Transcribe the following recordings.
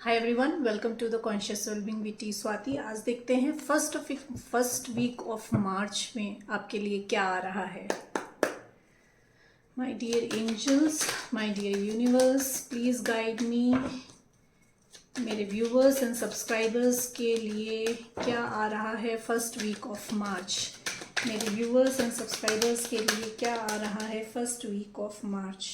Hi everyone, welcome to the conscious wellbeing with T Swati. आज देखते हैं फर्स्ट वीक ऑफ मार्च में आपके लिए क्या आ रहा है। My dear angels, my dear universe, please guide me. मेरे व्यूवर्स एंड सब्सक्राइबर्स के लिए क्या आ रहा है फर्स्ट वीक ऑफ मार्च। मेरे व्यूवर्स एंड सब्सक्राइबर्स के लिए क्या आ रहा है first week of March.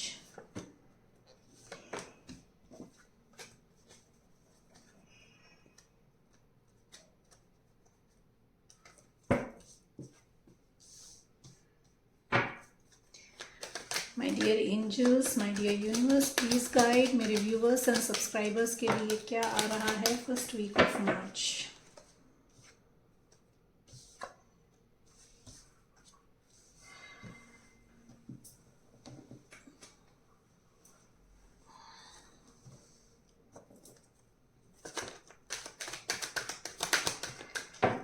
My dear angels, my dear universe, please guide मेरे व्यूवर्स एंड सब्सक्राइबर्स के लिए क्या आ रहा है फर्स्ट वीक ऑफ मार्च।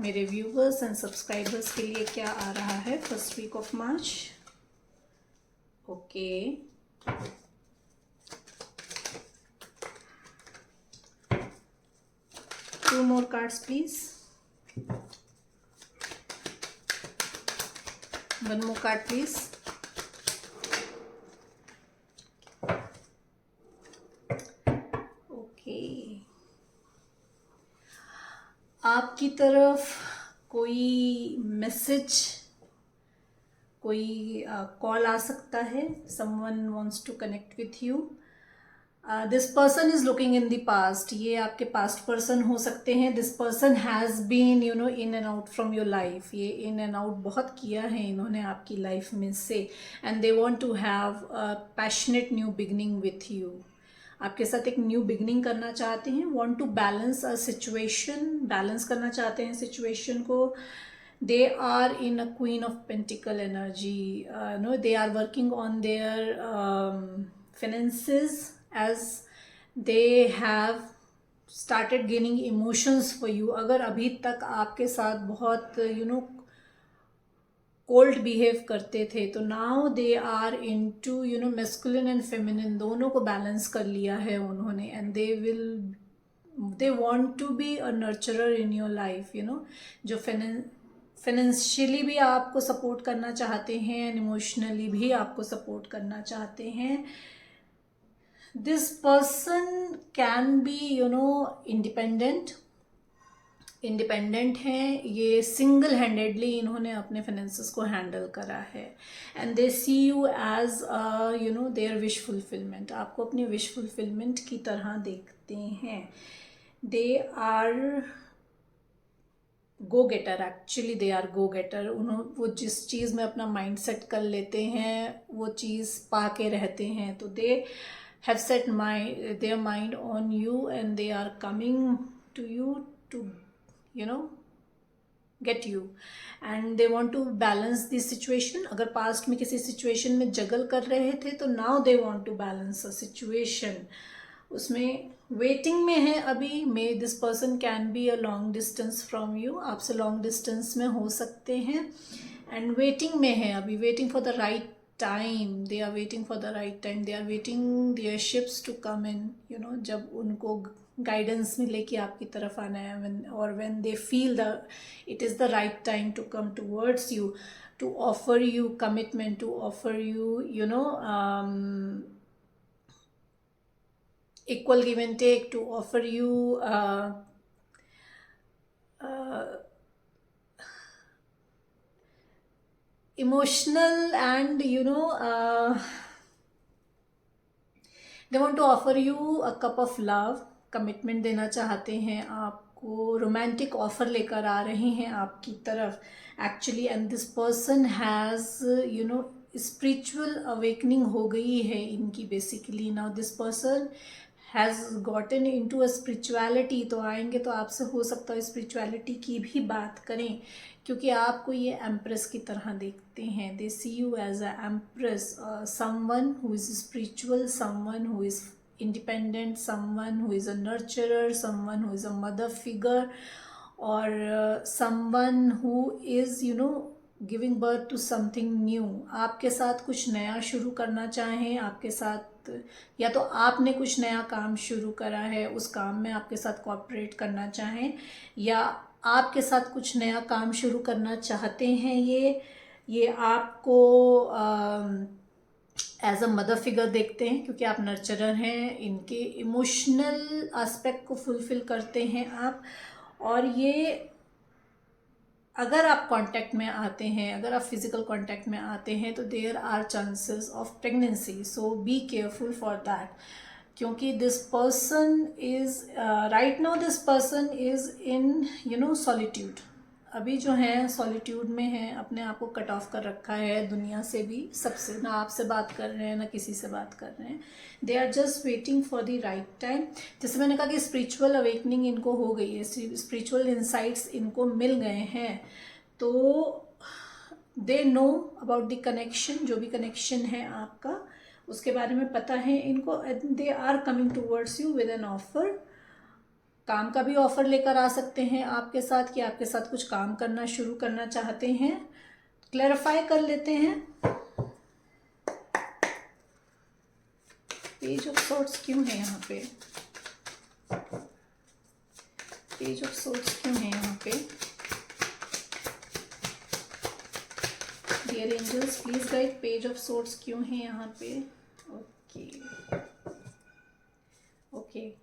मेरे व्यूवर्स एंड सब्सक्राइबर्स के लिए क्या आ रहा है first week of March. Okay, two more cards please, one more card please. Okay, आपकी तरफ कोई मैसेज, कोई कॉल आ सकता है। Someone wants to connect with you. This person is looking in the past. ये आपके पास्ट पर्सन हो सकते हैं। This person has been in and out from your life. ये इन एंड आउट बहुत किया है इन्होंने आपकी लाइफ में से, and they want to have a passionate new beginning with you. आपके साथ एक न्यू बिगनिंग करना चाहते हैं। Want to balance a situation, balance करना चाहते हैं सिचुएशन को। they are in a queen of pentacle energy. No, they are working on their finances, as they have started gaining emotions for you. अगर अभी तक आपके साथ बहुत कोल्ड बिहेव करते थे, तो now they are into masculine and feminine दोनों को बैलेंस कर लिया है उन्होंने, and they want to be a nurturer in your life. जो फाइनेंशियली भी आपको सपोर्ट करना चाहते हैं एंड इमोशनली भी आपको सपोर्ट करना चाहते हैं। This person can be independent हैं। ये सिंगल हैंडेडली इन्होंने अपने फाइनेंसेस को हैंडल करा है, and they see you as their wish fulfilment. आपको अपनी विश फुलफिलमेंट की तरह देखते हैं। They are go getter, actually they are go getter. वो जिस चीज़ में अपना माइंड सेट कर लेते हैं वो चीज़ पा के रहते हैं। तो they have set their mind on you, and they are coming to you to get you, and they want to balance this situation. अगर पास्ट में किसी सिचुएशन में जगल कर रहे थे, तो now they want to balance a situation. उसमें waiting में है अभी। May this person can be a long distance from you, आपसे लॉन्ग डिस्टेंस में हो सकते हैं, एंड वेटिंग में है अभी, waiting for the right time. They are waiting for the right time. They are waiting their ships to come in, जब उनको गाइडेंस मिले कि आपकी तरफ आना है, और when they feel the it is the right time to come towards you, to offer you commitment, to offer you equal give and take, to offer you emotional, and they want to offer you a cup of love. Commitment देना चाहते हैं आपको, romantic offer लेकर आ रहे हैं आपकी तरफ actually. And this person has spiritual awakening हो गई है इनकी basically. Now this person has gotten into a spirituality. तो आएंगे तो आपसे हो सकता है स्पिरिचुअलिटी की भी बात करें, क्योंकि आपको ये एम्प्रेस की तरह देखते हैं। They see you as a empress, someone who is spiritual, someone who is independent, someone who is a nurturer, someone who is a mother figure, or someone who is giving birth to something new. आपके साथ कुछ नया शुरू करना चाहें, आपके साथ या तो आपने कुछ नया काम शुरू करा है, उस काम में आपके साथ कोऑपरेट करना चाहें, या आपके साथ कुछ नया काम शुरू करना चाहते हैं। ये आपको एज अ मदर फिगर देखते हैं, क्योंकि आप नर्चरर हैं, इनके इमोशनल एस्पेक्ट को फुलफिल करते हैं आप। और ये अगर आप कांटेक्ट में आते हैं, अगर आप फिजिकल कांटेक्ट में आते हैं, तो there are chances of pregnancy, so be careful for that. क्योंकि this person is right now, this person is in solitude. अभी जो है सॉलिट्यूड में है, अपने आप को कट ऑफ कर रखा है दुनिया से भी, सबसे, ना आपसे बात कर रहे हैं ना किसी से बात कर रहे हैं। They are just waiting for the right time. जैसे मैंने कहा कि स्पिरिचुअल अवेकनिंग इनको हो गई है, स्पिरिचुअल इंसाइट्स इनको मिल गए हैं, तो they know about the connection, जो भी कनेक्शन है आपका उसके बारे में पता है इनको। They are coming towards you with an offer. काम का भी ऑफर लेकर आ सकते हैं आपके साथ, कि आपके साथ कुछ काम करना शुरू करना चाहते हैं। क्लैरिफाई कर लेते हैं, पेज ऑफ सोर्ड्स क्यों है यहाँ पे, पेज ऑफ सोर्ड्स क्यों है यहाँ पे। Dear angels please guide, page of swords क्यों है यहाँ पे। ओके ओके,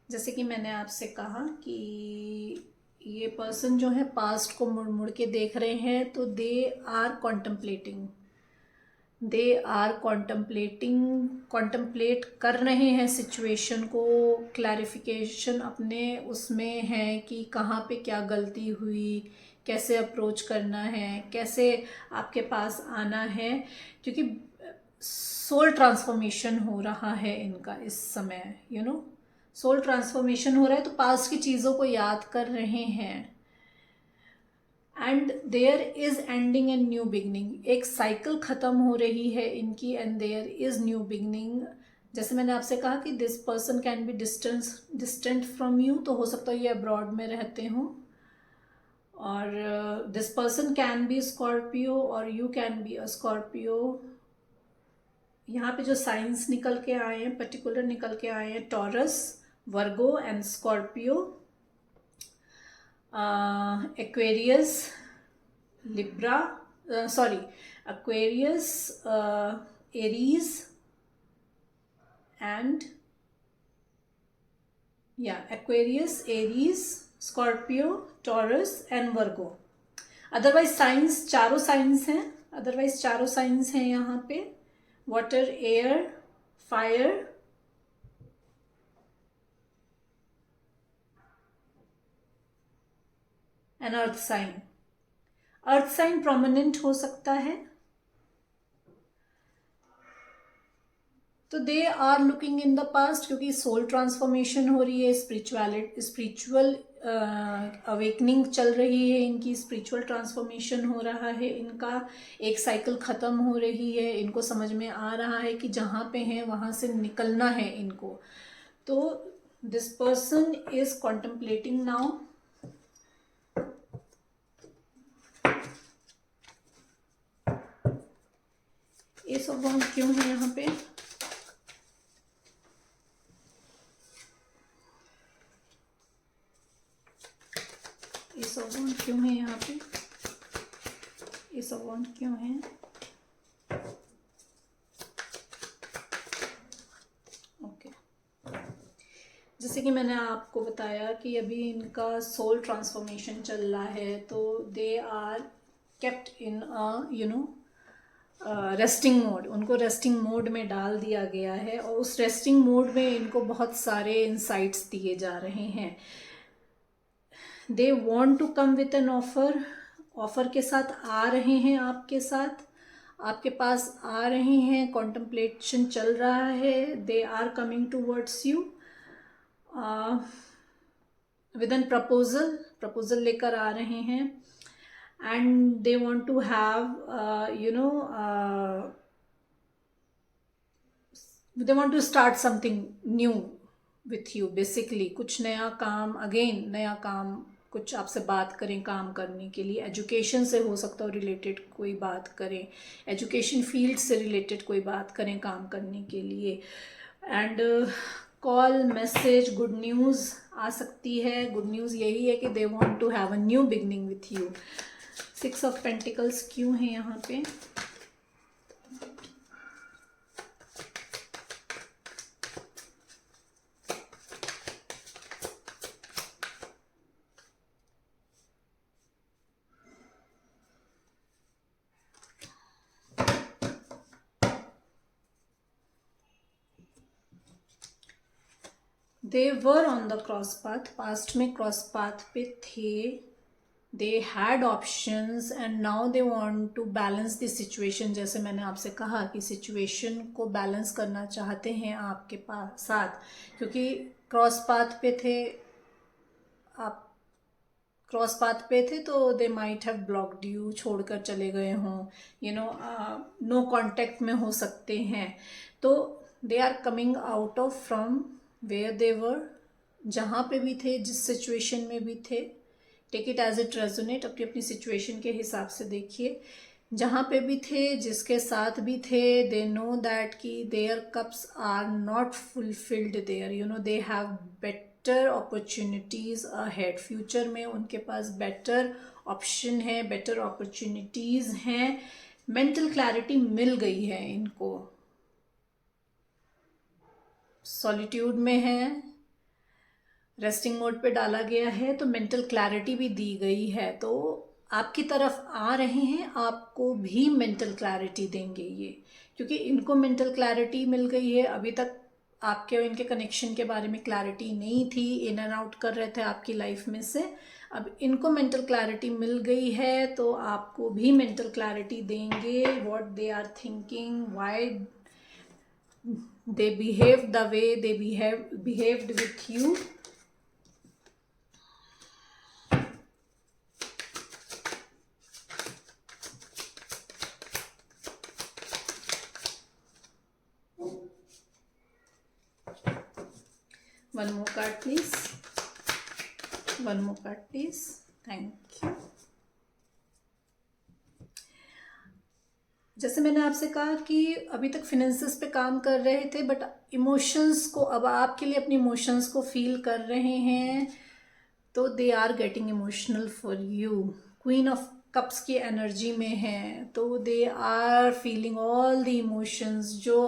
जैसे कि मैंने आपसे कहा कि ये पर्सन जो है पास्ट को मुड़ मुड़ के देख रहे हैं, तो they are contemplating, they are contemplate कर रहे हैं सिचुएशन को। क्लैरिफिकेशन अपने उसमें है कि कहाँ पे क्या गलती हुई, कैसे अप्रोच करना है, कैसे आपके पास आना है, क्योंकि सोल ट्रांसफॉर्मेशन हो रहा है इनका इस समय, सोल ट्रांसफॉर्मेशन हो रहा है, तो पास्ट की चीज़ों को याद कर रहे हैं। And there is ending and new beginning, एक साइकिल ख़त्म हो रही है इनकी, and there is new beginning. जैसे मैंने आपसे कहा कि this person can be distant from you, तो हो सकता है ये अब्रॉड में रहते हों, और this person can be Scorpio और you can be a Scorpio. यहाँ पे जो साइंस निकल के आए हैं, पर्टिकुलर निकल के आए हैं, Taurus, Virgo and Scorpio, Aquarius, Libra, Aquarius, Aries and Aquarius, Aries, Scorpio, Taurus and Virgo. Otherwise signs चारों साइंस हैं यहाँ पे, water, air, fire and earth sign. Earth sign prominent हो सकता है, तो they are looking in the past, क्योंकि soul transformation हो रही है, स्पिरिचुअल अवेकनिंग चल रही है इनकी, स्पिरिचुअल ट्रांसफॉर्मेशन हो रहा है इनका, एक साइकिल ख़त्म हो रही है, इनको समझ में आ रहा है कि जहाँ पे हैं वहाँ से निकलना है इनको। तो this person is contemplating now. Ace of wands क्यों है यहाँ पे, एस ऑफ वांड्स क्यों है यहाँ पे, एस ऑफ वांड्स क्यों है। ओके, जैसे कि मैंने आपको बताया कि अभी इनका सोल ट्रांसफॉर्मेशन चल रहा है, तो they are kept in resting mode, उनको रेस्टिंग मोड में डाल दिया गया है, और उस रेस्टिंग मोड में इनको बहुत सारे इंसाइट्स दिए जा रहे हैं। They want to come with an offer, offer के साथ आ रहे हैं, आपके पास आ रहे हैं, कॉन्टम्पलेशन चल रहा है, they are coming towards you with an proposal लेकर आ रहे हैं, and they want to have they want to start something new with you, basically कुछ नया काम, अगेन नया काम कुछ आपसे बात करें काम करने के लिए, एजुकेशन से हो सकता हो रिलेटेड कोई बात करें, एजुकेशन फील्ड से रिलेटेड कोई बात करें काम करने के लिए। And call, message, good news आ सकती है। गुड न्यूज़ यही है कि they want to have a new beginning with you. 6 of pentacles क्यों है यहाँ पे? They were on the cross path, past में क्रॉस पाथ पे थे, they had options and now they want to balance the situation. जैसे मैंने आपसे कहा कि सिचुएशन को बैलेंस करना चाहते हैं आपके पास साथ, क्योंकि क्रॉस पाथ पे थे, आप क्रॉस पाथ पे थे तो they might have blocked you, छोड़कर चले गए हों, नो कांटेक्ट में हो सकते हैं। तो they are coming out of from where they were, जहाँ पे भी थे, जिस सिचुएशन में भी थे। Take it as it resonate, अपनी अपनी सिचुएशन के हिसाब से देखिए। जहाँ पे भी थे, जिसके साथ भी थे, दे नो दैट कि their cups are not fulfilled there, they have better opportunities ahead. Future में उनके पास बेटर ऑप्शन है, बेटर अपॉर्चुनिटीज़ हैं। मेंटल क्लैरिटी मिल गई है इनको, सॉलिट्यूड में है, रेस्टिंग मोड पे डाला गया है, तो मेंटल क्लैरिटी भी दी गई है। तो आपकी तरफ आ रहे हैं, आपको भी मेंटल क्लैरिटी देंगे ये, क्योंकि इनको मेंटल क्लैरिटी मिल गई है। अभी तक आपके और इनके कनेक्शन के बारे में क्लैरिटी नहीं थी, इन एंड आउट कर रहे थे आपकी लाइफ में से। अब इनको मेंटल क्लैरिटी मिल गई है, तो आपको भी मेंटल क्लैरिटी देंगे। What they are thinking, why they behave the way they behaved with you. One more card please, one more card please. Thank you. जैसे मैंने आपसे कहा कि अभी तक फिनेंसेस पे काम कर रहे थे, बट इमोशंस को, अब आपके लिए अपनी इमोशंस को फील कर रहे हैं, तो they are getting emotional for you. Queen of cups की एनर्जी में है, तो they are feeling all the emotions जो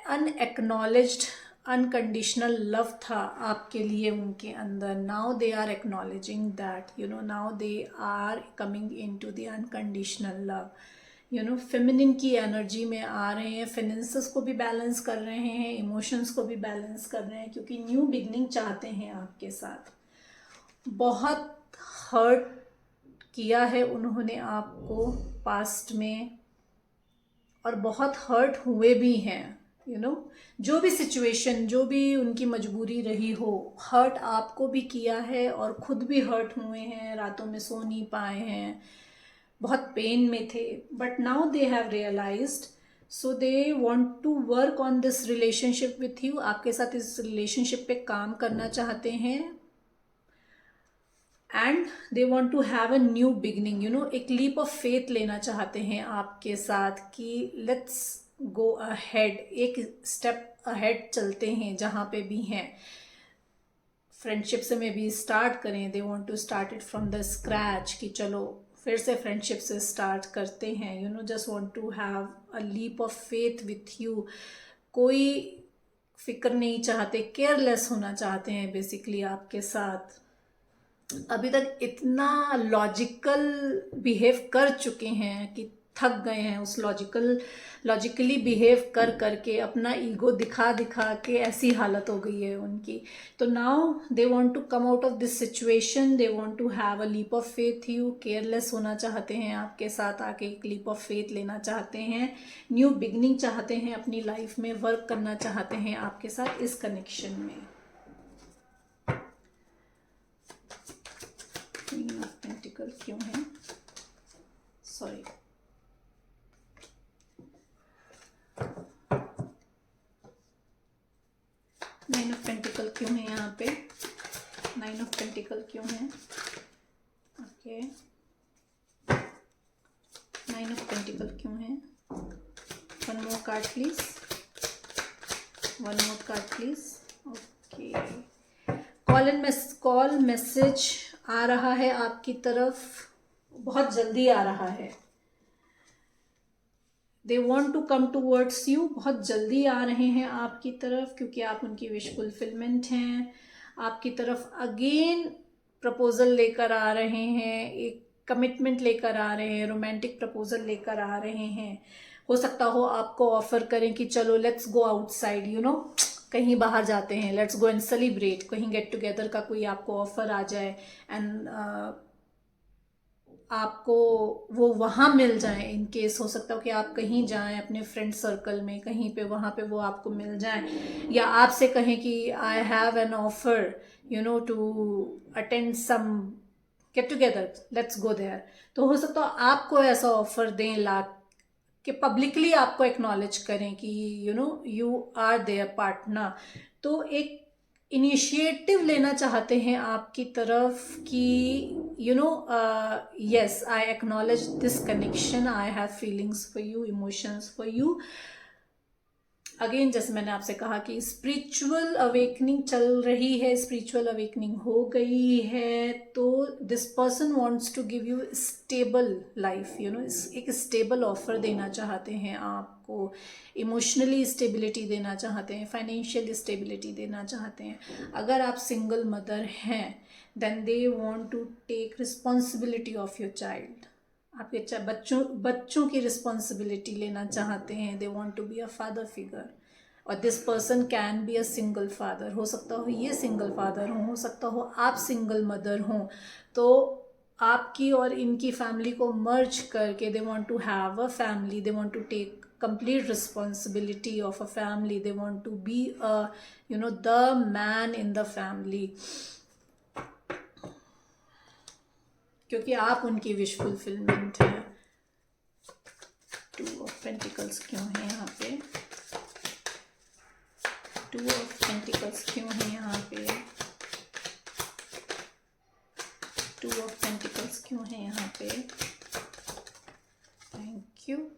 अनएक्नॉलेज्ड अनकंडीशनल लव था आपके लिए उनके अंदर। Now they are acknowledging that, now they are coming into the unconditional love. Feminine की एनर्जी में आ रहे हैं, फाइनेंसेस को भी बैलेंस कर रहे हैं, इमोशंस को भी बैलेंस कर रहे हैं, क्योंकि न्यू बिगनिंग चाहते हैं आपके साथ। बहुत हर्ट किया है उन्होंने आपको पास्ट में, और बहुत हर्ट हुए भी हैं। जो भी सिचुएशन, जो भी उनकी मजबूरी रही हो, हर्ट आपको भी किया है और खुद भी हर्ट हुए हैं, रातों में सो नहीं पाए हैं, बहुत पेन में थे। But now they have realised, so they want to work on this relationship with you. आपके साथ इस रिलेशनशिप पे काम करना चाहते हैं, and they want to have a new beginning. एक लीप ऑफ फेथ लेना चाहते हैं आपके साथ कि लेट्स गो अहेड, एक स्टेप अहेड चलते हैं जहाँ पे भी हैं। फ्रेंडशिप से में भी स्टार्ट करें, they want to start it from the scratch, कि चलो फिर से फ्रेंडशिप से स्टार्ट करते हैं। Just want to have a leap of faith with you. कोई फिक्र नहीं चाहते, केयरलेस होना चाहते हैं बेसिकली आपके साथ। अभी तक इतना लॉजिकल बिहेव कर चुके हैं कि थक गए हैं, उस लॉजिकली बिहेव कर करके, अपना ईगो दिखा दिखा के ऐसी हालत हो गई है उनकी। तो now they want to come out of this situation, they want to have a leap of faith you. Careless होना चाहते हैं आपके साथ आके, एक लीप ऑफ फेथ लेना चाहते हैं, न्यू बिगनिंग चाहते हैं अपनी लाइफ में, वर्क करना चाहते हैं आपके साथ इस कनेक्शन में। क्वीन ऑफ पेंटिकल क्यों है, सॉरी, नाइन ऑफ पेंटिकल क्यों है यहाँ पे? 9 ऑफ पेंटिकल क्यों है? ओके, 9 ऑफ पेंटिकल क्यों है? One more card please, one more card please. Okay, call message आ रहा है आपकी तरफ, बहुत जल्दी आ रहा है। They want to come towards you, बहुत जल्दी आ रहे हैं आपकी तरफ, क्योंकि आप उनकी विश फुलफिलमेंट हैं। आपकी तरफ अगेन प्रपोजल लेकर आ रहे हैं, एक कमिटमेंट लेकर आ रहे हैं, रोमांटिक प्रपोजल लेकर आ रहे हैं। हो सकता हो आपको ऑफर करें कि चलो let's go outside, you know, कहीं बाहर जाते हैं, लेट्स गो एंड सेलिब्रेट, कहीं गेट टुगेदर का कोई आपको ऑफर आ जाए एंड आपको वो वहाँ मिल जाए। इन केस हो सकता हो कि आप कहीं जाएं अपने फ्रेंड सर्कल में, कहीं पे वहाँ पे वो आपको मिल जाएं, या आपसे कहें कि I have an offer you know to attend some get together, let's go there. तो हो सकता हो आपको ऐसा ऑफर दें ला कि पब्लिकली आपको एक्नॉलेज करें कि you know you are their partner. तो एक इनिशिएटिव लेना चाहते हैं आपकी तरफ कि you know yes I acknowledge this connection, I have feelings for you, emotions for you. Again जैसे मैंने आपसे कहा कि स्पिरिचुअल अवेकनिंग चल रही है, स्पिरिचुअल अवेकनिंग हो गई है, तो this person wants to give you stable life, you know, एक स्टेबल ऑफर देना चाहते हैं आपको, इमोशनली स्टेबिलिटी देना चाहते हैं, फाइनेंशियल स्टेबिलिटी देना चाहते हैं। अगर आप सिंगल मदर हैं then they want to take responsibility of your child, आपके बच्चों की रिस्पॉन्सिबिलिटी लेना चाहते हैं। They want to be a father figure, और this person can be a single father, हो सकता हो ये सिंगल फादर हो सकता हो आप सिंगल मदर हो। तो आपकी और इनकी फैमिली को मर्ज करके they want to have a family, they want to take complete responsibility of a family, they want to be a you know the man in the family, क्योंकि आप उनकी विश फुलफिलमेंट है। 2 of pentacles क्यों है यहाँ पे? 2 of pentacles क्यों है यहाँ पे? 2 ऑफ पेंटिकल्स क्यों है यहाँ पे? Thank you.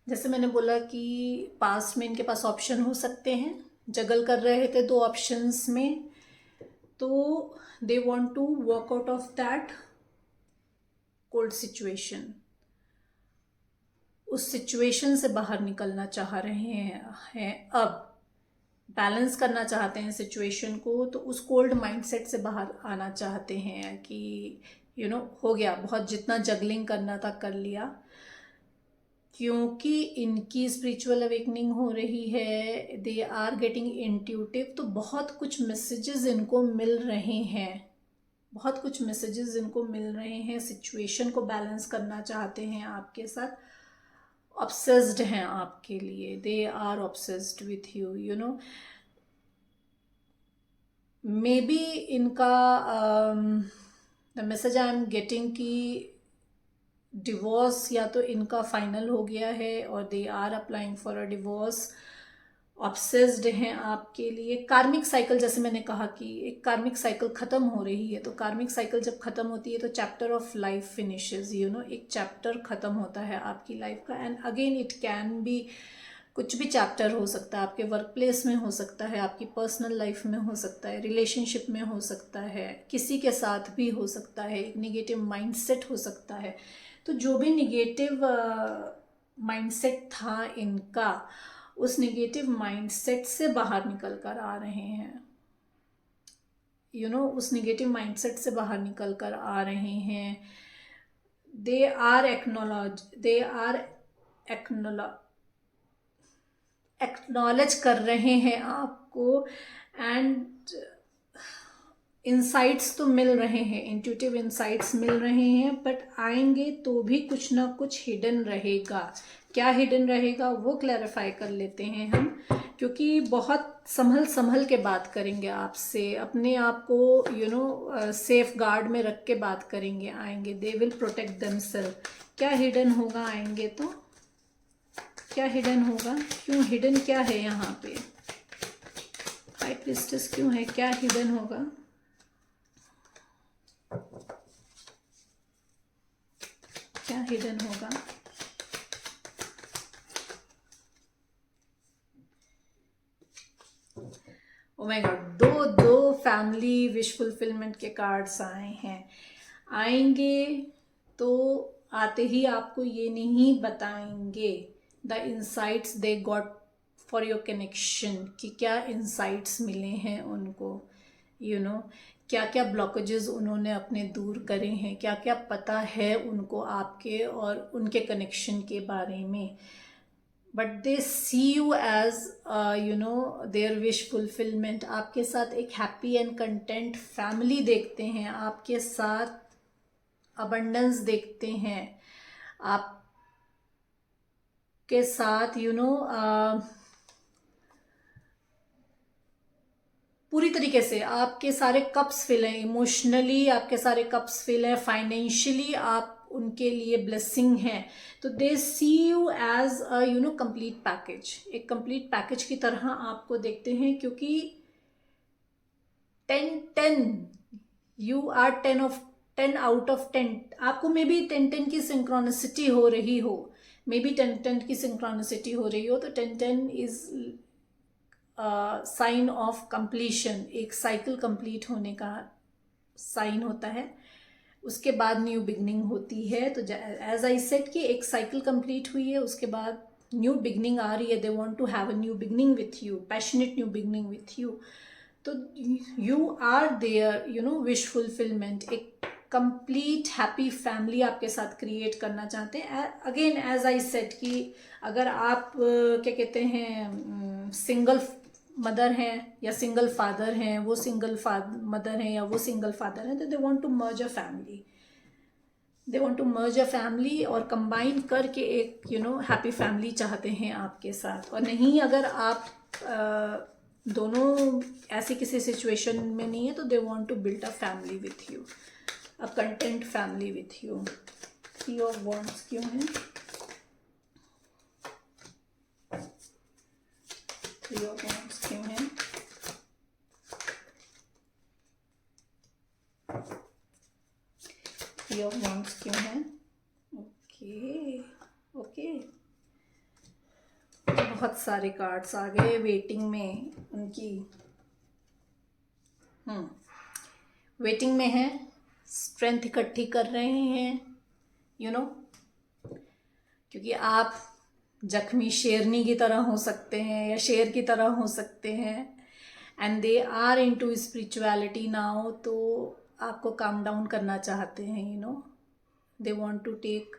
जैसे मैंने बोला कि पास्ट में इनके पास ऑप्शन हो सकते हैं, जगल कर रहे थे 2 ऑप्शंस में, तो they want to walk out of that cold situation, उस सिचुएशन से बाहर निकलना चाह रहे हैं, अब बैलेंस करना चाहते हैं सिचुएशन को, तो उस कोल्ड माइंडसेट से बाहर आना चाहते हैं कि यू नो हो गया, बहुत जितना जगलिंग करना था कर लिया, क्योंकि इनकी स्पिरिचुअल अवेकनिंग हो रही है, दे आर गेटिंग इंट्यूटिव, तो बहुत कुछ मैसेजेस इनको मिल रहे हैं, बहुत कुछ मैसेजेस इनको मिल रहे हैं, सिचुएशन को बैलेंस करना चाहते हैं आपके साथ, ऑब्सेस्ड हैं आपके लिए, they are obsessed with you, you know. Maybe इनका the message I am getting कि डिवोर्स या तो इनका फाइनल हो गया है और they are applying for a divorce, obsessed हैं आपके लिए। कार्मिक साइकिल, जैसे मैंने कहा कि एक कार्मिक साइकिल ख़त्म हो रही है, तो कार्मिक साइकिल जब ख़त्म होती है तो chapter of life finishes, you know, एक चैप्टर ख़त्म होता है आपकी लाइफ का, and again it can be कुछ भी चैप्टर हो सकता है, आपके वर्क प्लेस में हो सकता है, आपकी पर्सनल लाइफ में हो सकता है, रिलेशनशिप में हो सकता है, किसी के साथ भी हो सकता है, एक निगेटिव माइंडसेट हो सकता है। तो जो भी निगेटिव माइंडसेट था इनका, उस निगेटिव माइंडसेट से बाहर निकल कर आ रहे हैं, यू नो, उस निगेटिव माइंडसेट से बाहर निकल कर आ रहे हैं। दे आर एक्नॉलेज कर रहे हैं आपको, एंड इंसाइट्स तो मिल रहे हैं, इंट्यूटिव इंसाइट्स मिल रहे हैं, बट आएंगे तो भी कुछ ना कुछ हिडन रहेगा। क्या हिडन रहेगा वो क्लैरिफाई कर लेते हैं हम। क्योंकि बहुत संभल संभल के बात करेंगे आपसे, अपने आप को सेफ गार्ड में रख के बात करेंगे। आएंगे, दे विल प्रोटेक्ट देमसेल्फ। क्या हिडन होगा आएंगे तो? क्या हिडन होगा? क्यों हिडन क्या है यहाँ पे? हाई प्रीस्टेस क्यों है? क्या हिडन होगा? क्या हिडन होगा? ओ माय गॉड, दो फैमिली विश फुलफिलमेंट के कार्ड्स आए हैं। आएंगे तो आते ही आपको ये नहीं बताएंगे the insights they got for your connection, कि क्या इंसाइट्स मिले हैं उनको, क्या क्या ब्लॉकेजेस उन्होंने अपने दूर करे हैं, क्या क्या पता है उनको आपके और उनके कनेक्शन के बारे में। But they see you as their wish fulfilment. आपके साथ एक हैप्पी एंड कंटेंट फैमिली देखते हैं, आपके साथ अबंडेंस देखते हैं, आपके साथ पूरी तरीके से आपके सारे कप्स फिल हैं। इमोशनली आपके सारे कप्स फिल हैं, फाइनेंशियली आप उनके लिए ब्लेसिंग हैं। तो they see you as a complete package, एक कंप्लीट पैकेज की तरह आपको देखते हैं, क्योंकि 10-10 यू आर 10 आउट ऑफ 10। आपको मे बी 10-10 की सिंक्रोनिसिटी हो रही हो, मे बी 10-10 की सिंक्रोनिसिटी हो रही हो। तो 10-10 इज साइन ऑफ कंप्लीशन, एक साइकिल कंप्लीट होने का साइन होता है। उसके बाद न्यू बिगनिंग होती है। तो एज आई सेड कि एक साइकिल कंप्लीट हुई है, उसके बाद न्यू बिगनिंग आ रही है। They want to have a new beginning with you, passionate new beginning with you. तो you are their wish fulfilment, एक कंप्लीट हैप्पी फैमिली आपके साथ क्रिएट करना चाहते हैं। अगेन एज आई सेड कि अगर आप क्या कहते हैं सिंगल मदर हैं या सिंगल फादर हैं, वो सिंगल मदर हैं या वो सिंगल फादर हैं, तो they want to merge a family, they want to merge a family और कंबाइन करके एक हैप्पी फैमिली चाहते हैं आपके साथ। और नहीं, अगर आप दोनों ऐसी किसी सिचुएशन में नहीं है, तो they want to build a family with you, a content family with you. 3 of wands क्यों है? 3 ऑफ वॉन्ड्स क्यों है? थ्री ऑफ वॉन्ड्स क्यों है? ओके ओके, बहुत सारे कार्ड्स आ गए वेटिंग में उनकी। वेटिंग में है, स्ट्रेंथ इकट्ठी कर रहे हैं क्योंकि आप जख्मी शेरनी की तरह हो सकते हैं या शेर की तरह हो सकते हैं। And they are into spirituality now, तो आपको काम डाउन करना चाहते हैं। They want to take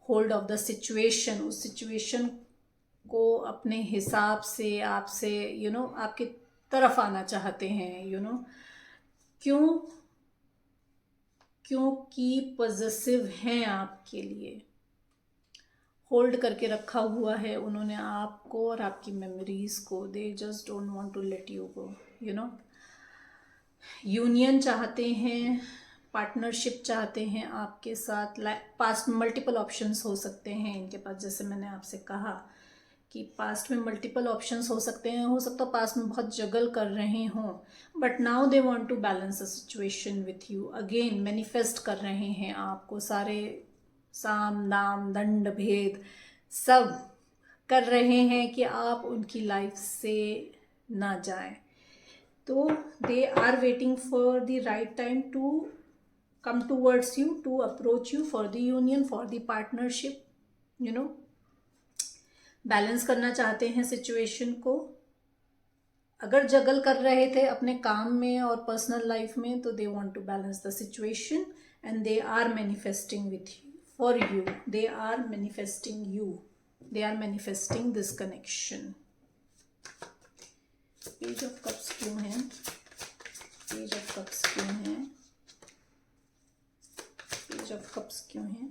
hold of the situation, उस सिचुएशन को अपने हिसाब से आपसे आपकी तरफ आना चाहते हैं। क्योंकि पॉजिटिव हैं आपके लिए, होल्ड करके रखा हुआ है उन्होंने आपको और आपकी मेमोरीज को। They just don't want to let you go. Union चाहते हैं, पार्टनरशिप चाहते हैं आपके साथ। पास्ट में मल्टीपल ऑप्शंस हो सकते हैं इनके पास, जैसे मैंने आपसे कहा कि पास्ट में मल्टीपल ऑप्शंस हो सकते हैं। हो सकता है पास्ट में बहुत जगल कर रहे हों, but now they want to balance the situation with you. Again manifest कर रहे हैं आपको, सारे साम दाम दंड भेद सब कर रहे हैं कि आप उनकी लाइफ से ना जाएं। तो they are waiting for the right time to come towards you, to approach you for the union, for the partnership, balance करना चाहते हैं सिचुएशन को। अगर जगल कर रहे थे अपने काम में और पर्सनल लाइफ में, तो they want to balance the situation and they are manifesting with you, for you. They are manifesting you, they are manifesting this connection. Page of cups क्यों है? पेज ऑफ कप्स क्यों है? Page of cups क्यों है?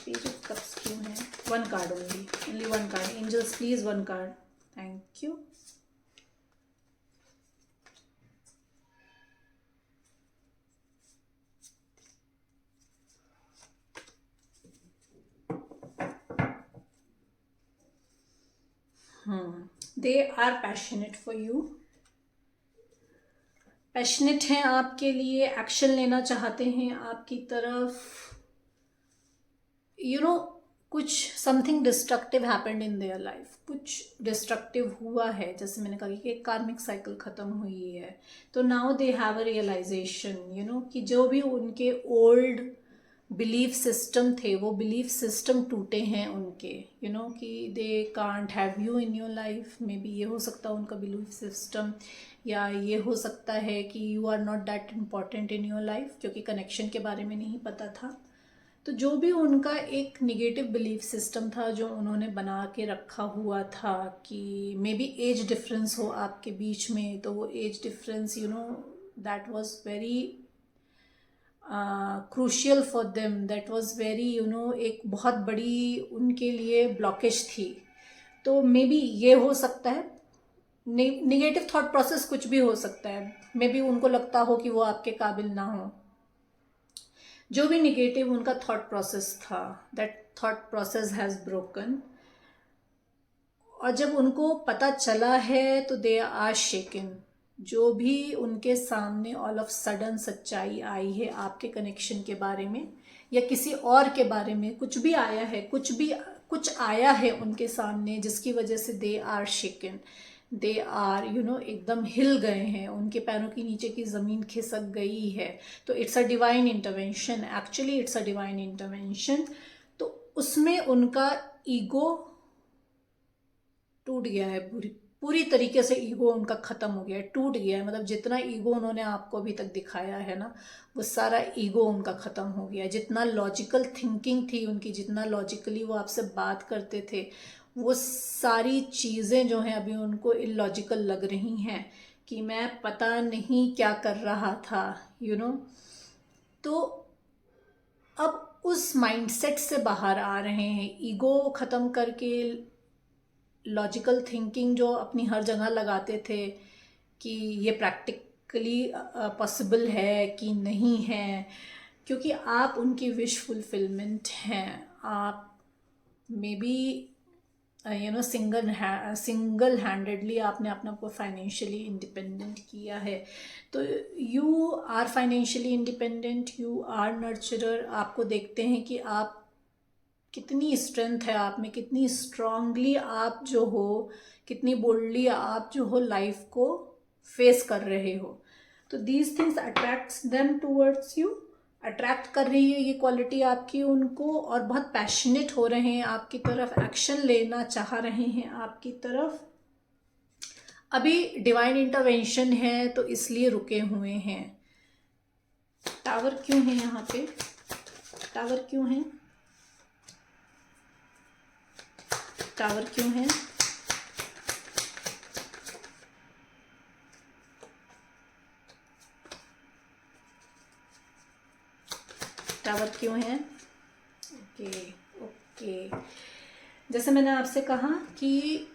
Page of cups क्यों है? One card only one card. Angels please one card, thank you. They are passionate for you, passionate हैं आपके लिए, एक्शन लेना चाहते हैं आपकी तरफ। यू नो कुछ something destructive happened in their life, कुछ डिस्ट्रक्टिव हुआ है, जैसे मैंने कहा कि एक कार्मिक साइकिल खत्म हुई है। तो now they have a realisation, you know, कि जो भी उनके ओल्ड बिलीफ सिस्टम थे वो बिलीफ सिस्टम टूटे हैं उनके, यू नो, कि they can't have you in your life. May be ये हो सकता है उनका बिलीफ सिस्टम, या ये हो सकता है कि you are not that important in your life, क्योंकि कनेक्शन के बारे में नहीं पता था। तो जो भी उनका एक निगेटिव बिलीफ सिस्टम था जो उन्होंने बना के रखा हुआ था, कि मे बी एज डिफरेंस हो आपके बीच में, तो वो age difference, you know, that was very crucial for them, that was very, you know, एक बहुत बड़ी उनके लिए ब्लॉकेज थी। तो मे बी ये हो सकता है, निगेटिव थॉट प्रोसेस कुछ भी हो सकता है। मे बी उनको लगता हो कि वो आपके काबिल ना हो, जो भी निगेटिव उनका थॉट प्रोसेस था, that thought process has broken. और जब उनको पता चला है तो दे आर शेकन। जो भी उनके सामने ऑल ऑफ सडन सच्चाई आई है आपके कनेक्शन के बारे में या किसी और के बारे में, कुछ भी आया है, कुछ आया है उनके सामने जिसकी वजह से they are shaken, they are, you know, एकदम हिल गए हैं, उनके पैरों के नीचे की ज़मीन खिसक गई है। तो it's a divine intervention, actually it's a divine intervention. तो उसमें उनका ईगो टूट गया है, पूरी तरीके से ईगो उनका ख़त्म हो गया है, टूट गया है। मतलब जितना ईगो उन्होंने आपको अभी तक दिखाया है ना, वो सारा ईगो उनका ख़त्म हो गया है। जितना लॉजिकल थिंकिंग थी उनकी, जितना लॉजिकली वो आपसे बात करते थे, वो सारी चीज़ें जो हैं अभी उनको इलॉजिकल लग रही हैं, कि मैं पता नहीं क्या कर रहा था, यू नो। तो अब उस माइंडसेट से बाहर आ रहे हैं, ईगो ख़त्म करके लॉजिकल थिंकिंग जो अपनी हर जगह लगाते थे कि ये प्रैक्टिकली पॉसिबल है कि नहीं है, क्योंकि आप उनकी विश फुलफिलमेंट हैं। आप maybe, you know, single handedly आपने अपने आप को फाइनेंशियली इंडिपेंडेंट किया है। तो you are financially independent, you are nurturer. आपको देखते हैं कि आप कितनी स्ट्रेंथ है आप में, कितनी स्ट्रांगली आप जो हो, कितनी बोल्डली आप जो हो लाइफ को फेस कर रहे हो। तो these things attracts them towards you, attract कर रही है ये क्वालिटी आपकी उनको, और बहुत पैशनेट हो रहे हैं आपकी तरफ, एक्शन लेना चाह रहे हैं आपकी तरफ। अभी डिवाइन इंटरवेंशन है तो इसलिए रुके हुए हैं। टावर क्यों है यहाँ पे? टावर क्यों है? टावर क्यों है? टावर क्यों है? ओके ओके, जैसे मैंने आपसे कहा कि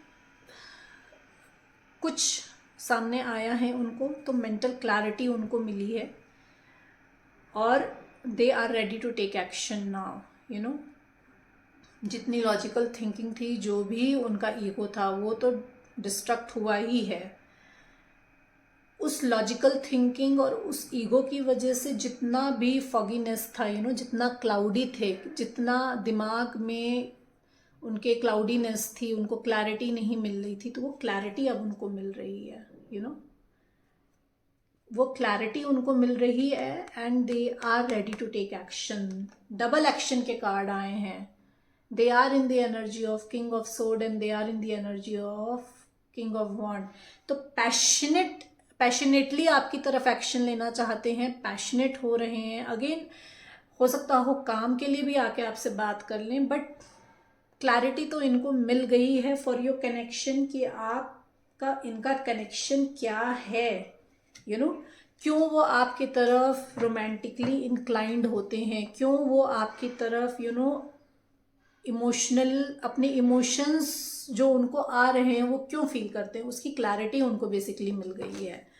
कुछ सामने आया है उनको, तो मेंटल क्लैरिटी उनको मिली है और they are ready to take action now, you know. जितनी लॉजिकल थिंकिंग थी, जो भी उनका ईगो था, वो तो डिस्ट्रक्ट हुआ ही है। उस लॉजिकल थिंकिंग और उस ईगो की वजह से जितना भी फॉगीनेस था, यू नो, जितना क्लाउडी थे, जितना दिमाग में उनके क्लाउडीनेस थी, उनको क्लैरिटी नहीं मिल रही थी, तो वो क्लैरिटी अब उनको मिल रही है, यू नो। वो क्लैरिटी उनको मिल रही है and they are ready to take action. Double action के कार्ड आए हैं। They are in the energy of king of sword and they are in the energy of king of wand. तो passionately आपकी तरफ एक्शन लेना चाहते हैं, passionate हो रहे हैं। अगेन हो सकता हो काम के लिए भी आके आपसे बात कर लें, बट क्लैरिटी तो इनको मिल गई है फॉर योर कनेक्शन, कि आपका इनका कनेक्शन क्या है, यू नो। क्यों वो आपकी तरफ रोमांटिकली इंक्लाइंड होते हैं, क्यों वो आपकी तरफ, यू नो, इमोशनल, अपने इमोशंस जो उनको आ रहे हैं वो क्यों फील करते हैं, उसकी क्लैरिटी उनको बेसिकली मिल गई है।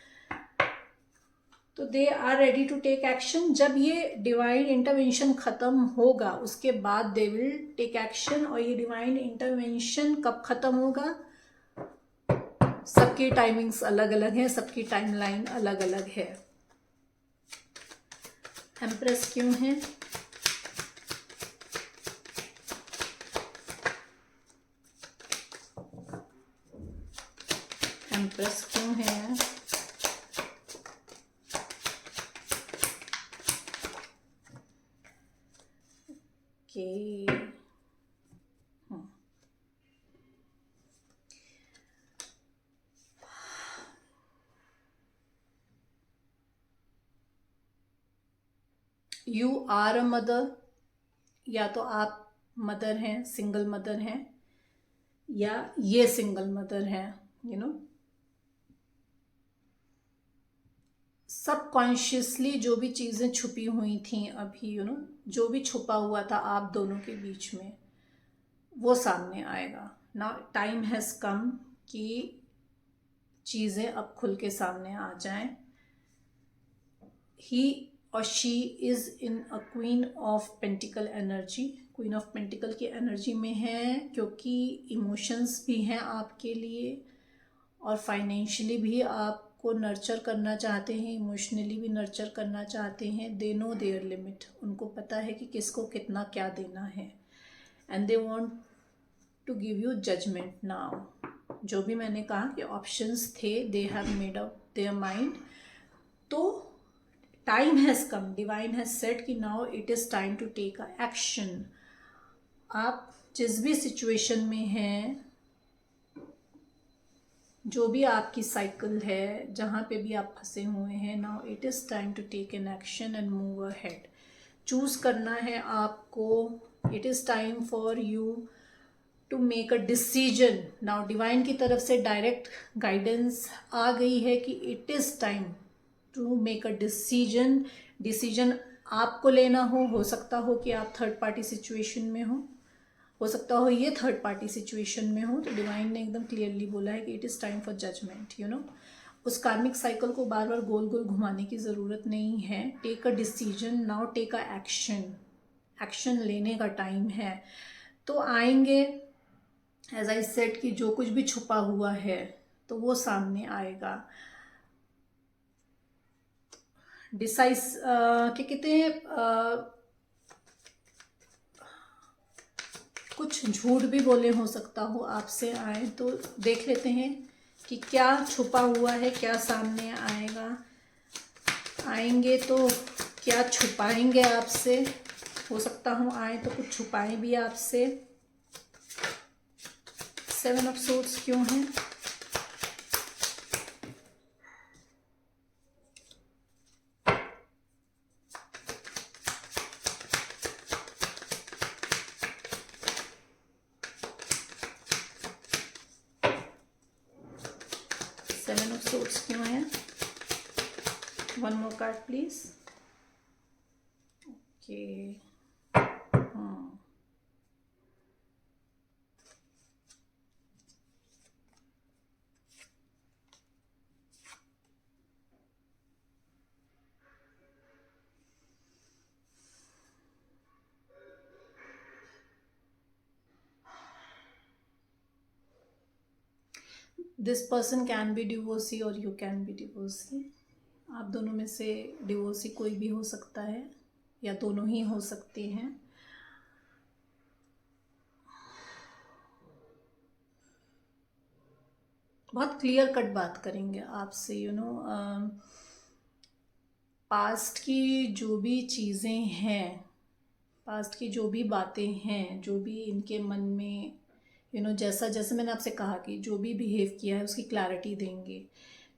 तो they are ready to take action. जब ये डिवाइन इंटरवेंशन खत्म होगा उसके बाद दे विल टेक एक्शन। और ये डिवाइन इंटरवेंशन कब खत्म होगा, सबकी टाइमिंग्स अलग अलग है, सबकी टाइमलाइन अलग अलग है। एम्प्रेस क्यों है? एम्प्रेस क्यों है? Okay, you are a mother, या तो आप मदर हैं, सिंगल मदर हैं, या ये सिंगल मदर हैं, यू नो। सबकॉन्शियसली जो भी चीज़ें छुपी हुई थी अभी, यू नो, जो भी छुपा हुआ था आप दोनों के बीच में, वो सामने आएगा। नाउ टाइम हैज़ कम कि चीज़ें अब खुल के सामने आ जाएं। ही और she is in a queen of pentacle energy, queen of pentacle की एनर्जी में है, क्योंकि इमोशंस भी हैं आपके लिए और फाइनेंशियली भी आपको नर्चर करना चाहते हैं, इमोशनली भी नर्चर करना चाहते हैं। दे नो देयर लिमिट, उनको पता है कि किसको कितना क्या देना है। And they want to give you judgement now. जो भी मैंने कहा कि ऑप्शंस थे, they have made up their mind. तो time has come, divine has said कि now it is time to take a action. आप जिस भी सिचुएशन में हैं, जो भी आपकी साइकिल है, जहाँ पे भी आप फंसे हुए हैं, now it is time to take an action and move ahead. Choose करना है आपको। It is time for you to make a decision. Now divine की तरफ से डायरेक्ट गाइडेंस आ गई है कि it is time to make a decision. Decision आपको लेना हो सकता हो कि आप थर्ड पार्टी सिचुएशन में हो सकता हो ये थर्ड पार्टी सिचुएशन में हो। तो डिवाइन ने एकदम क्लियरली बोला है कि it is time for judgement, you know. उस कार्मिक साइकिल को बार बार गोल गोल घुमाने की ज़रूरत नहीं है। Take a decision now, take a action. Action लेने का टाइम है। तो आएंगे, एज आई सेड, कि जो कुछ भी छुपा हुआ है तो वो सामने आएगा। डिसाइस क्या कहते हैं, कुछ झूठ भी बोले हो सकता हो आपसे आए, तो देख लेते हैं कि क्या छुपा हुआ है, क्या सामने आएगा। आएंगे तो क्या छुपाएंगे आपसे, हो सकता हो आए तो कुछ छुपाएं भी आपसे। 7 ऑफ सोर्ड्स क्यों है? सेवन ऑफ सोर्ड्स क्यों है? One more card please. Okay, this person can B divorcee और यू कैन बी डिवोर्सी। आप दोनों में से डिवोर्सी कोई भी हो सकता है या दोनों ही हो सकते हैं। बहुत क्लियर कट बात करेंगे आपसे, यू नो। पास्ट की जो भी चीज़ें हैं, पास्ट की जो भी बातें हैं, जो भी इनके मन में, यू नो, जैसा जैसे मैंने आपसे कहा कि जो भी बिहेव किया है उसकी क्लैरिटी देंगे।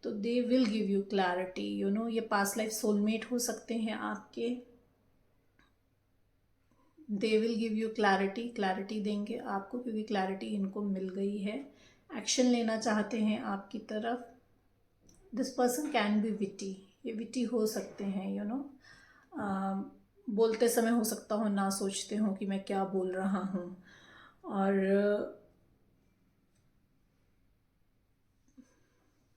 तो they will give you clarity, you know. ये पास्ट लाइफ सोलमेट हो सकते हैं आपके। They will give you clarity देंगे आपको, क्योंकि क्लैरिटी इनको मिल गई है। एक्शन लेना चाहते हैं आपकी तरफ। This person can B witty, ये विटी हो सकते हैं, यू नो। बोलते समय हो सकता हो ना सोचते हो कि मैं क्या बोल रहा हूँ, और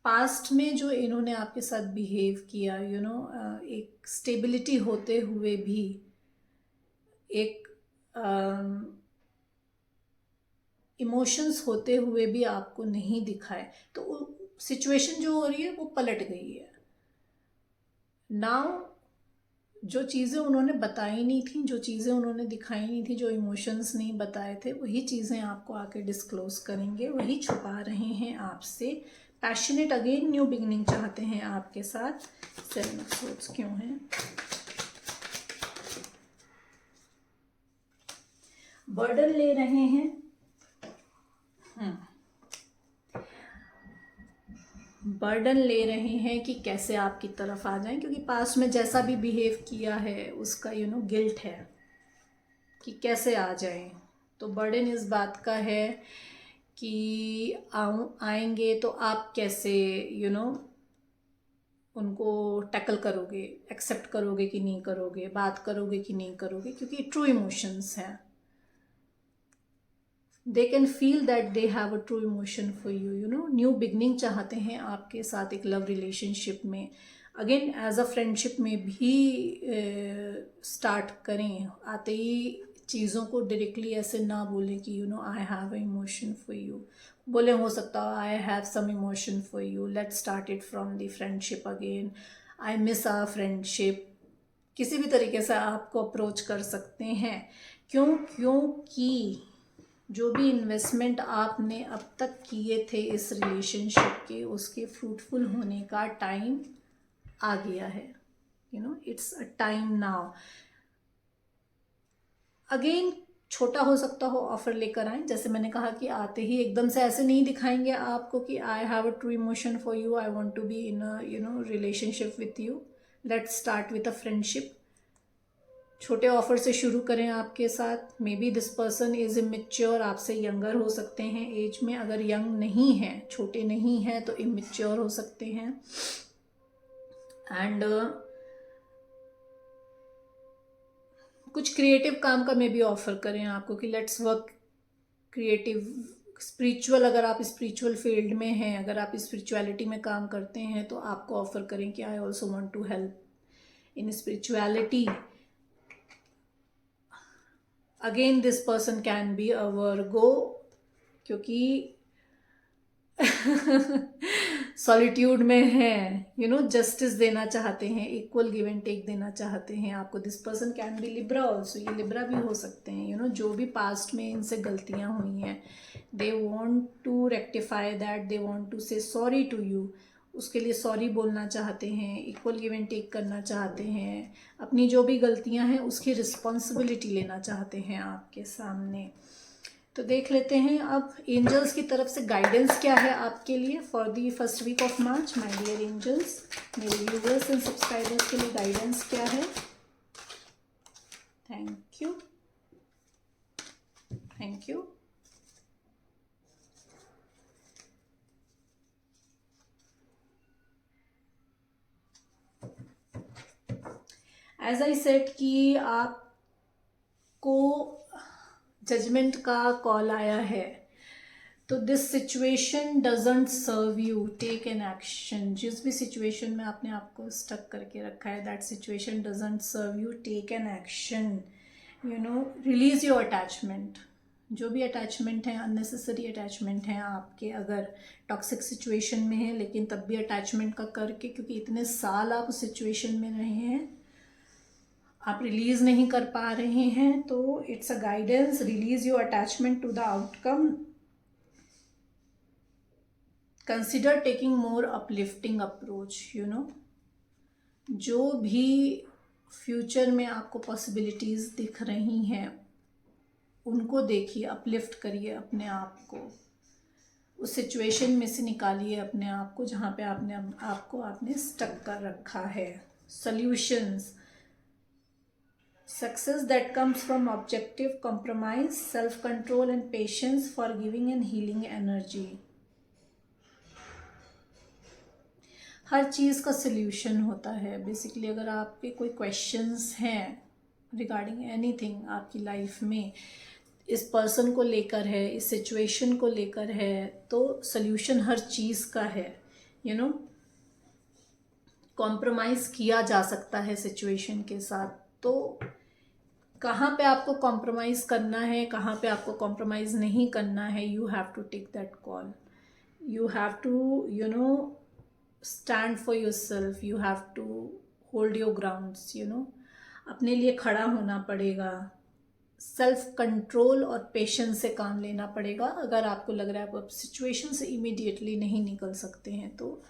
पास्ट में जो इन्होंने आपके साथ बिहेव किया, एक स्टेबिलिटी होते हुए भी, एक इमोशंस होते हुए भी आपको नहीं दिखाए, तो सिचुएशन जो हो रही है वो पलट गई है। नाउ जो चीज़ें उन्होंने बताई नहीं थी, जो चीज़ें उन्होंने दिखाई नहीं थी, जो इमोशंस नहीं बताए थे, वही चीज़ें आपको आके डिस्क्लोज करेंगे, वही छुपा रहे हैं आपसे। पैशनेट, अगेन न्यू बिगनिंग चाहते हैं आपके साथ। 7 ऑफ सोर्ड्स क्यों है? बर्डन ले रहे हैं। बर्डन ले रहे हैं कि कैसे आपकी तरफ आ जाएं, क्योंकि पास्ट में जैसा भी बिहेव किया है उसका गिल्ट है कि कैसे आ जाएं। तो बर्डन इस बात का है कि आएंगे तो आप कैसे उनको टैकल करोगे, एक्सेप्ट करोगे कि नहीं करोगे, बात करोगे कि नहीं करोगे, क्योंकि ट्रू इमोशंस हैं। They can feel that they have a true emotion for you, new beginning चाहते हैं आपके साथ एक लव रिलेशनशिप में। अगेन एज अ फ्रेंडशिप में भी स्टार्ट करें, आते ही चीज़ों को डायरेक्टली ऐसे ना बोलें कि I have a emotion for you. बोले हो सकता है I have some emotion for you, let's start it from the friendship again, I miss our friendship. किसी भी तरीके से आपको अप्रोच कर सकते हैं। क्योंकि जो भी इन्वेस्टमेंट आपने अब तक किए थे इस रिलेशनशिप के, उसके फ्रूटफुल होने का टाइम आ गया है। It's a time now. Again छोटा हो सकता हो ऑफर लेकर आए, जैसे मैंने कहा कि आते ही एकदम से ऐसे नहीं दिखाएंगे आपको कि I have a true emotion for you, I want to be in a relationship with you, let's start with a friendship. छोटे ऑफर से शुरू करें आपके साथ। Maybe this person is immature, आपसे यंगर हो सकते हैं एज में। अगर यंग नहीं है, छोटे नहीं हैं, तो इमेच्योर हो सकते हैं। एंड कुछ क्रिएटिव काम का मे बी ऑफर करें आपको कि लेट्स वर्क क्रिएटिव, स्पिरिचुअल, अगर आप स्पिरिचुअल फील्ड में हैं, अगर आप स्पिरिचुअलिटी में काम करते हैं, तो आपको ऑफर करें कि I also want to help in spirituality. Again this person can be a Virgo, क्योंकि सॉलिट्यूड में है, जस्टिस देना चाहते हैं, इक्वल गिव एंड टेक देना चाहते हैं आपको। This person can B Libra also, ये लिब्रा भी हो सकते हैं। जो भी पास्ट में इनसे गलतियां हुई हैं, they want to rectify that, they want to say sorry to you, उसके लिए सॉरी बोलना चाहते हैं, इक्वल गिव एंड टेक करना चाहते हैं, अपनी जो भी गलतियां हैं उसकी रिस्पॉन्सिबिलिटी लेना चाहते हैं आपके सामने। तो देख लेते हैं अब एंजल्स की तरफ से गाइडेंस क्या है आपके लिए for the first week of March. My dear angels, मेरे व्यूअर्स एंड सब्सक्राइबर्स के लिए गाइडेंस क्या है? Thank you, thank you. As I said कि आपको जजमेंट का कॉल आया है, तो this situation doesn't serve you, take an action. जिस भी सिचुएशन में आपने आपको स्टक करके रखा है, that situation doesn't serve you, take an action. Release your attachment. जो भी अटैचमेंट है, अननेसेसरी अटैचमेंट है आपके, अगर टॉक्सिक सिचुएशन में है, लेकिन तब भी अटैचमेंट का करके, क्योंकि इतने साल आप उस सिचुएशन में रहे हैं, आप रिलीज नहीं कर पा रहे हैं, तो it's a guidance, release your attachment to the outcome. Consider taking more uplifting approach. जो भी फ्यूचर में आपको पॉसिबिलिटीज दिख रही हैं, उनको देखिए, अपलिफ्ट करिए अपने आप को, उस सिचुएशन में से निकालिए अपने आप को जहाँ पे आपने स्टक कर रखा है। Solutions, success that comes from objective compromise, self control and patience, forgiving and healing energy. हर चीज़ का सल्यूशन होता है बेसिकली। अगर आपके कोई क्वेश्चंस हैं रिगार्डिंग एनीथिंग आपकी लाइफ में इस पर्सन को लेकर है, इस सिचुएशन को लेकर है, तो सल्यूशन हर चीज़ का है। यू नो, कॉम्प्रोमाइज़ किया जा सकता है सिचुएशन के साथ। तो कहाँ पे आपको कॉम्प्रोमाइज़ करना है, कहाँ पे आपको कॉम्प्रोमाइज़ नहीं करना है, you have to take that call. You have to stand for yourself, you have to hold your grounds. अपने लिए खड़ा होना पड़ेगा, सेल्फ कंट्रोल और पेशेंस से काम लेना पड़ेगा। अगर आपको लग रहा है आप सिचुएशन से इमीडिएटली नहीं निकल सकते हैं, तो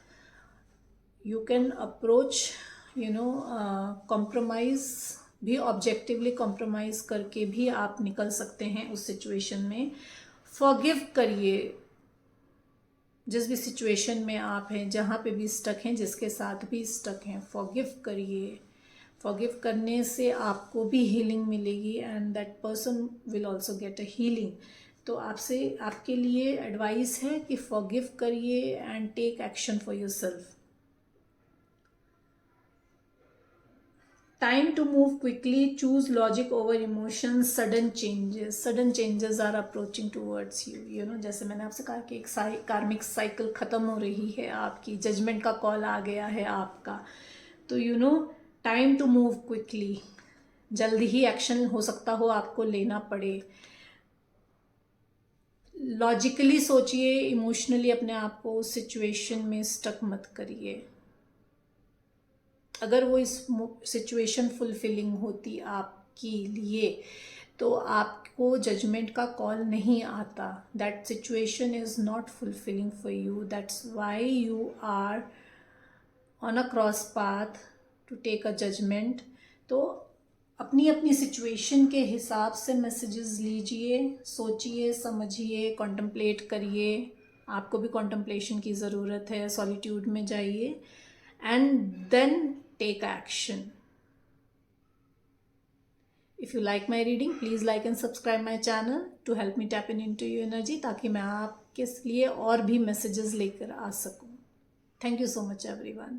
यू कैन अप्रोच कॉम्प्रोमाइज़ भी, ऑब्जेक्टिवली कॉम्प्रोमाइज़ करके भी आप निकल सकते हैं उस सिचुएशन में। फॉरगिव करिए जिस भी सिचुएशन में आप हैं, जहाँ पे भी स्टक हैं, जिसके साथ भी स्टक हैं, फॉरगिव करिए। फॉरगिव करने से आपको भी हीलिंग मिलेगी and that person will also get a healing. तो आपके लिए एडवाइस है कि फॉरगिव करिए and take action for yourself. Time to move quickly, choose logic over emotions, sudden changes are approaching towards you। जैसे मैंने आपसे कहा कि एक कार्मिक साइकिल ख़त्म हो रही है आपकी, जजमेंट का कॉल आ गया है आपका। तो टाइम टू मूव क्विकली, जल्दी ही एक्शन हो सकता हो आपको लेना पड़े। लॉजिकली सोचिए, इमोशनली अपने आप को उस सिचुएशन में स्टक मत करिए। अगर वो इस सिचुएशन फुलफिलिंग होती आपके लिए तो आपको जजमेंट का कॉल नहीं आता। That situation is not fulfilling for you, that's why you are on a cross path to take a judgement. तो अपनी अपनी सिचुएशन के हिसाब से मैसेजेस लीजिए, सोचिए, समझिए, कॉन्टम्पलेट करिए। आपको भी कॉन्टम्पलेशन की ज़रूरत है, सॉलिट्यूड में जाइए and then take action. If you like my reading, please like and subscribe my channel to help me tap into your energy, ताकि मैं आपके लिए और भी मैसेजेस लेकर आ सकूं। Thank you so much everyone.